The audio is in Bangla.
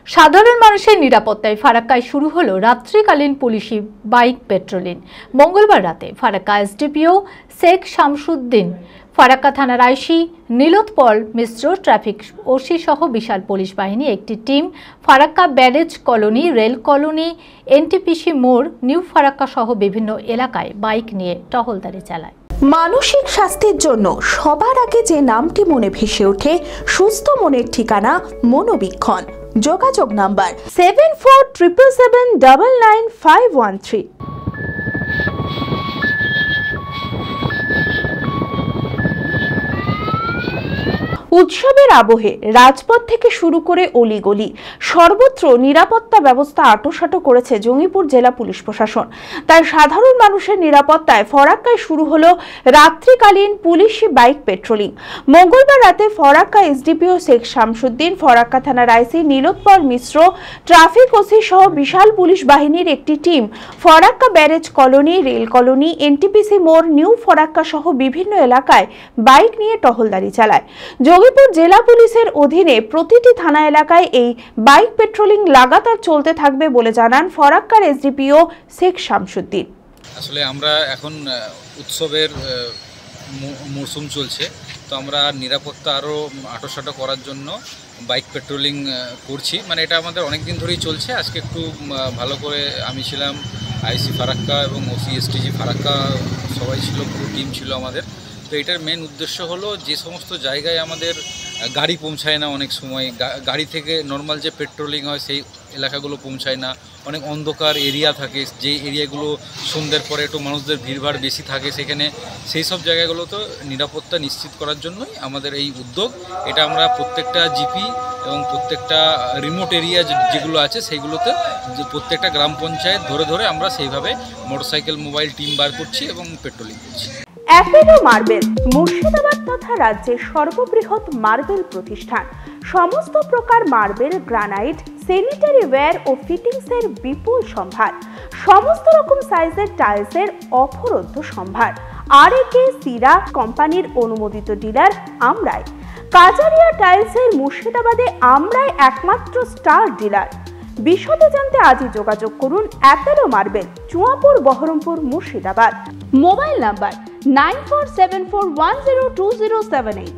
সাধারণ মানুষের নিরাপত্তায় ফারাক্কায় শুরু হলো রাত্রিকালীন পুলিশি বাইক পেট্রোলিং। মঙ্গলবার রাতে ফারাক্কা এসডিপিও শেখ শামসুদ্দিন, ফারাক্কা থানার আইসি নীলোৎপল মিশ্র, ট্রাফিক ওসি সহ বিশাল পুলিশ বাহিনী একটি team Farakka barrage colony, rail colony, NTPC মোড়, নিউ ফারাক্কা সহ বিভিন্ন এলাকায় বাইক নিয়ে টহলদারি চালায়। মানসিক স্বাস্থ্যের জন্য সবার আগে যে নামটি মনে ভেসে ওঠে, সুস্থ মনের ঠিকানা মনোবীক্ষণ। যোগাযোগ নাম্বার 7477799513। উৎসবের আবহে রাজপথ থেকে শুরু করে অলিগলি সর্বত্র নিরাপত্তা ব্যবস্থা আঁটোসাঁটো করেছে জঙ্গিপুর জেলা পুলিশ প্রশাসন। তাই সাধারণ মানুষের নিরাপত্তায় ফরাক্কায় শুরু হলো রাত্রিকালীন পুলিশি বাইক পেট্রোলিং। মঙ্গলবার রাতে ফরাক্কা এসডিপিও শেখ শামসুদ্দিন, ফরাক্কা থানার আইসি নীলোৎপল মিশ্র, ট্রাফিক ওসি সহ বিশাল পুলিশ বাহিনীর একটি team Farakka barrage colony, rail colony, NTPC মোড়, নিউ ফরাক্কা সহ বিভিন্ন এলাকায় বাইক নিয়ে টহলদারি চালায়। জঙ্গিপুর জেলা পুলিশের অধীনে প্রতিটি থানা এলাকায় এই বাইক পেট্রোলিং লাগাতার চলতে থাকবে বলে জানান ফরাক্কার এসডিপিও শেখ শামসুদ্দিন। আসলে আমরা এখন উৎসবের মরশুম চলছে, তো আমরা নিরাপত্তা আরও আঁটোসাঁটো করার জন্য বাইক পেট্রোলিং করছি। মানে এটা আমাদের অনেক দিন ধরেই চলছে। আজকে একটু ভালো করে আমি ছিলাম, আইসি ফারাক্কা এবং ওসি এসটিজি ফারাক্কা সবাই ছিল, পুরো টিম ছিল আমাদের। তো এটার মেন উদ্দেশ্য হলো যে সমস্ত জায়গায় আমাদের গাড়ি পৌঁছায় না, অনেক সময় গাড়ি থেকে নর্মাল যে পেট্রোলিং হয় সেই এলাকাগুলো পৌঁছায় না, অনেক অন্ধকার এরিয়া থাকে, যে এরিয়াগুলো সন্ধ্যের পরে একটু মানুষদের ভিড়ভাড় বেশি থাকে, সেখানে সেই সব জায়গাগুলোতে নিরাপত্তা নিশ্চিত করার জন্যই আমাদের এই উদ্যোগ। এটা আমরা প্রত্যেকটা জিপি এবং প্রত্যেকটা রিমোট এরিয়া যেগুলো আছে সেইগুলোতে প্রত্যেকটা গ্রাম পঞ্চায়েত ধরে ধরে আমরা সেইভাবে মোটরসাইকেল মোবাইল টিম বার করছি এবং পেট্রোলিং করছি। অ্যাপেলো মার্বেল মুর্শিদাবাদ তথা রাজ্যের সর্ববৃহৎ মার্বেল প্রতিষ্ঠান। সমস্ত প্রকার মার্বেল, গ্রানাইট, স্যানিটারি ওয়্যার ও ফিটিংসের বিপুল সম্ভার, সমস্ত রকম সাইজের টাইলসের অফুরন্ত সম্ভার। আর.এ.কে সিরা কোম্পানির অনুমোদিত ডিলার আমরাই। কাজারিয়া টাইলসের মুর্শিদাবাদে আমরাই একমাত্র স্টার ডিলার। বিশদে জানতে আজই যোগাযোগ করুন Apollo marble, Chuapur, Baharampur, Murshidabad. Mobile number 9474102078।